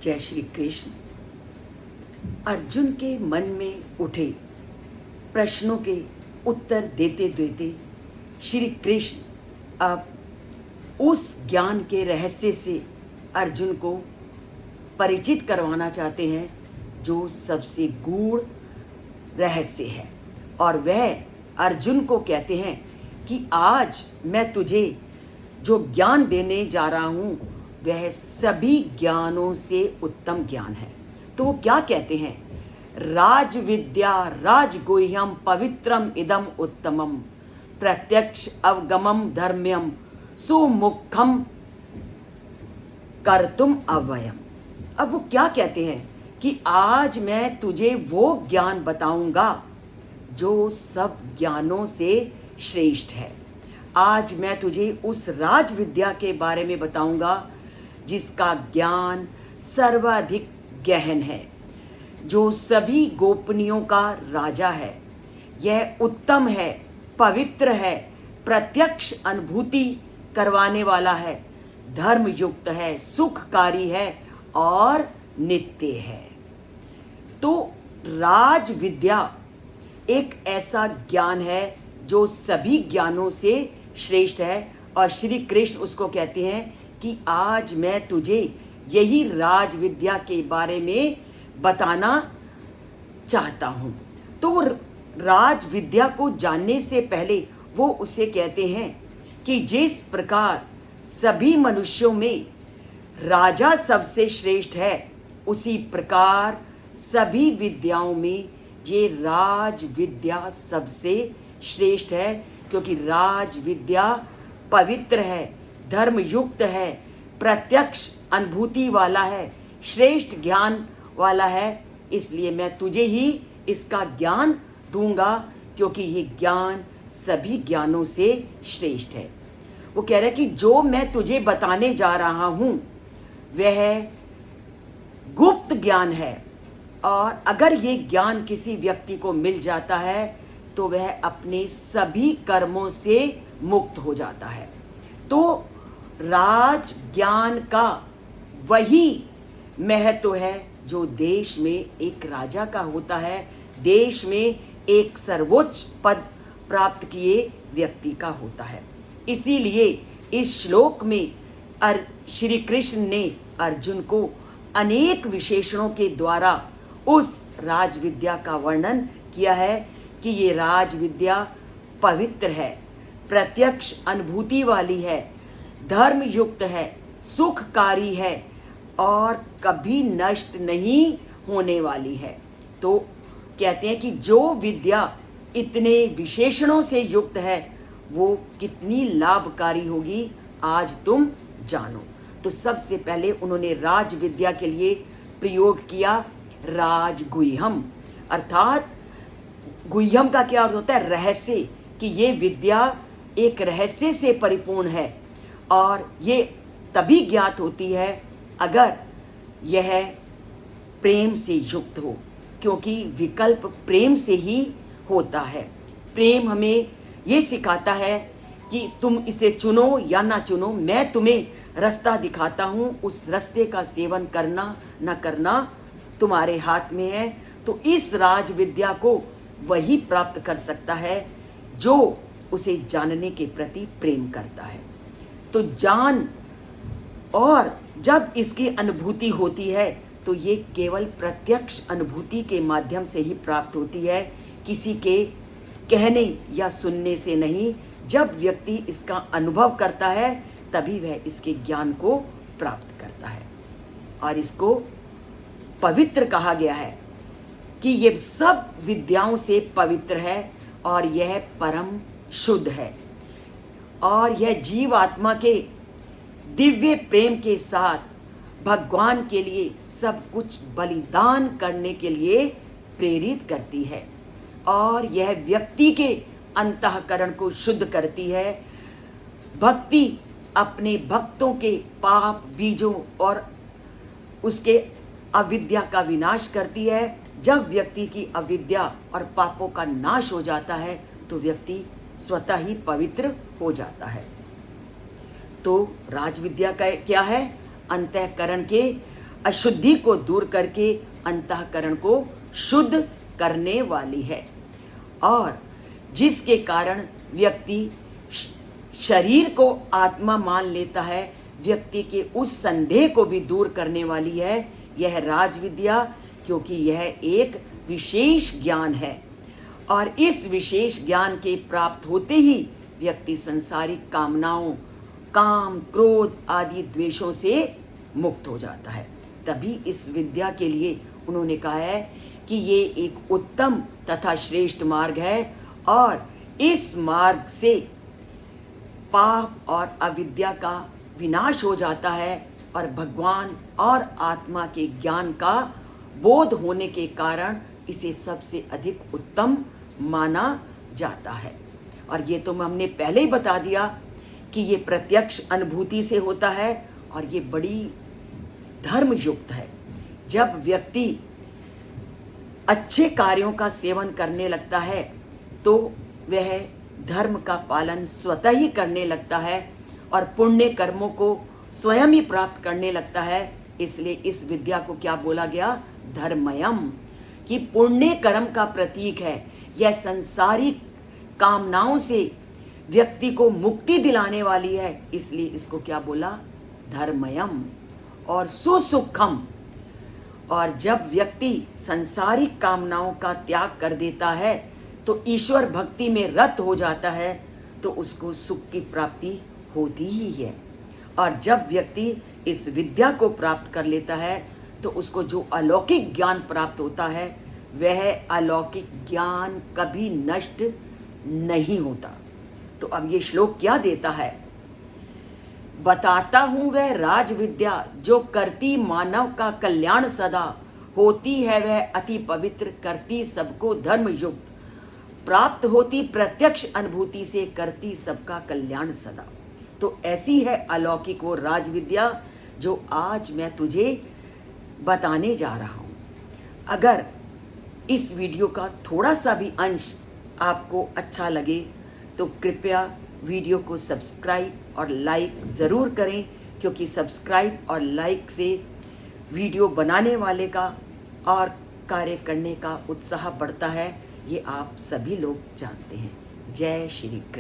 जय श्री कृष्ण। अर्जुन के मन में उठे प्रश्नों के उत्तर देते देते श्री कृष्ण अब उस ज्ञान के रहस्य से अर्जुन को परिचित करवाना चाहते हैं जो सबसे गूढ़ रहस्य है। और वह अर्जुन को कहते हैं कि आज मैं तुझे जो ज्ञान देने जा रहा हूँ वह सभी ज्ञानों से उत्तम ज्ञान है। तो वो क्या कहते हैं? राज विद्या राजगुह्यम पवित्रम इदम उत्तमम प्रत्यक्ष अवगमम धर्म्यम सुमुखम कर्तुम अव्ययम। अब वो क्या कहते हैं कि आज मैं तुझे वो ज्ञान बताऊंगा जो सब ज्ञानों से श्रेष्ठ है। आज मैं तुझे उस राज विद्या के बारे में बताऊंगा जिसका ज्ञान सर्वाधिक गहन है, जो सभी गोपनीयों का राजा है। यह उत्तम है, पवित्र है, प्रत्यक्ष अनुभूति करवाने वाला है, धर्मयुक्त है, सुखकारी है और नित्य है। तो राज विद्या एक ऐसा ज्ञान है जो सभी ज्ञानों से श्रेष्ठ है। और श्री कृष्ण उसको कहते हैं कि आज मैं तुझे यही राज विद्या के बारे में बताना चाहता हूँ। तो राज विद्या को जानने से पहले वो उसे कहते हैं कि जिस प्रकार सभी मनुष्यों में राजा सबसे श्रेष्ठ है, उसी प्रकार सभी विद्याओं में ये राज विद्या सबसे श्रेष्ठ है, क्योंकि राज विद्या पवित्र है, धर्मयुक्त है, प्रत्यक्ष अनुभूति वाला है, श्रेष्ठ ज्ञान वाला है। इसलिए मैं तुझे ही इसका ज्ञान दूंगा, क्योंकि ये ज्ञान सभी ज्ञानों से श्रेष्ठ है। वो कह रहा है कि जो मैं तुझे बताने जा रहा हूं वह गुप्त ज्ञान है, और अगर ये ज्ञान किसी व्यक्ति को मिल जाता है तो वह अपने सभी कर्मों से मुक्त हो जाता है। तो राज ज्ञान का वही महत्व है जो देश में एक राजा का होता है, देश में एक सर्वोच्च पद प्राप्त किए व्यक्ति का होता है। इसीलिए इस श्लोक में श्री कृष्ण ने अर्जुन को अनेक विशेषणों के द्वारा उस राज विद्या का वर्णन किया है कि ये राज विद्या पवित्र है, प्रत्यक्ष अनुभूति वाली है, धर्मयुक्त है, सुखकारी है और कभी नष्ट नहीं होने वाली है। तो कहते हैं कि जो विद्या इतने विशेषणों से युक्त है वो कितनी लाभकारी होगी, आज तुम जानो। तो सबसे पहले उन्होंने राज विद्या के लिए प्रयोग किया राजगुह्यम, अर्थात गुह्यम का क्या अर्थ होता है? रहस्य, कि ये विद्या एक रहस्य से परिपूर्ण है और ये तभी ज्ञात होती है अगर यह प्रेम से युक्त हो, क्योंकि विकल्प प्रेम से ही होता है। प्रेम हमें ये सिखाता है कि तुम इसे चुनो या ना चुनो, मैं तुम्हें रास्ता दिखाता हूँ, उस रास्ते का सेवन करना ना करना तुम्हारे हाथ में है। तो इस राज विद्या को वही प्राप्त कर सकता है जो उसे जानने के प्रति प्रेम करता है। तो जान, और जब इसकी अनुभूति होती है तो ये केवल प्रत्यक्ष अनुभूति के माध्यम से ही प्राप्त होती है, किसी के कहने या सुनने से नहीं। जब व्यक्ति इसका अनुभव करता है तभी वह इसके ज्ञान को प्राप्त करता है। और इसको पवित्र कहा गया है कि ये सब विद्याओं से पवित्र है और यह परम शुद्ध है, और यह जीव आत्मा के दिव्य प्रेम के साथ भगवान के लिए सब कुछ बलिदान करने के लिए प्रेरित करती है, और यह व्यक्ति के अंतःकरण को शुद्ध करती है। भक्ति अपने भक्तों के पाप बीजों और उसके अविद्या का विनाश करती है। जब व्यक्ति की अविद्या और पापों का नाश हो जाता है तो व्यक्ति स्वतः ही पवित्र हो जाता है। तो राजविद्या का क्या है? अंतःकरण के अशुद्धि को दूर करके अंतःकरण को शुद्ध करने वाली है, और जिसके कारण व्यक्ति शरीर को आत्मा मान लेता है, व्यक्ति के उस संदेह को भी दूर करने वाली है यह राजविद्या, क्योंकि यह एक विशेष ज्ञान है। और इस विशेष ज्ञान के प्राप्त होते ही व्यक्ति संसारिक कामनाओं, काम, क्रोध आदि द्वेषों से मुक्त हो जाता है। तभी इस विद्या के लिए उन्होंने कहा है कि ये एक उत्तम तथा श्रेष्ठ मार्ग है, और इस मार्ग से पाप और अविद्या का विनाश हो जाता है, और भगवान और आत्मा के ज्ञान का बोध होने के कारण इसे सबसे अधिक उत्तम माना जाता है। और ये तो हमने पहले ही बता दिया कि ये प्रत्यक्ष अनुभूति से होता है, और ये बड़ी धर्मयुक्त है। जब व्यक्ति अच्छे कार्यों का सेवन करने लगता है तो वह धर्म का पालन स्वतः ही करने लगता है, और पुण्य कर्मों को स्वयं ही प्राप्त करने लगता है। इसलिए इस विद्या को क्या बोला गया? धर्मयम, कि पुण्य कर्म का प्रतीक है। यह संसारिक कामनाओं से व्यक्ति को मुक्ति दिलाने वाली है, इसलिए इसको क्या बोला? धर्मयम। और सुसुखम, और जब व्यक्ति संसारिक कामनाओं का त्याग कर देता है तो ईश्वर भक्ति में रत हो जाता है, तो उसको सुख की प्राप्ति होती ही है। और जब व्यक्ति इस विद्या को प्राप्त कर लेता है तो उसको जो अलौकिक ज्ञान प्राप्त होता है, वह अलौकिक ज्ञान कभी नष्ट नहीं होता। तो अब ये श्लोक क्या देता है? बताता हूं वह राज विद्या जो करती मानव का कल्याण सदा, होती है वह अति पवित्र, करती सबको धर्म युक्त, प्राप्त होती प्रत्यक्ष अनुभूति से, करती सबका कल्याण सदा। तो ऐसी है अलौकिक वो राज विद्या जो आज मैं तुझे बताने जा रहा हूं। अगर इस वीडियो का थोड़ा सा भी अंश आपको अच्छा लगे तो कृपया वीडियो को सब्सक्राइब और लाइक ज़रूर करें, क्योंकि सब्सक्राइब और लाइक से वीडियो बनाने वाले का और कार्य करने का उत्साह बढ़ता है, ये आप सभी लोग जानते हैं। जय श्री कृष्ण।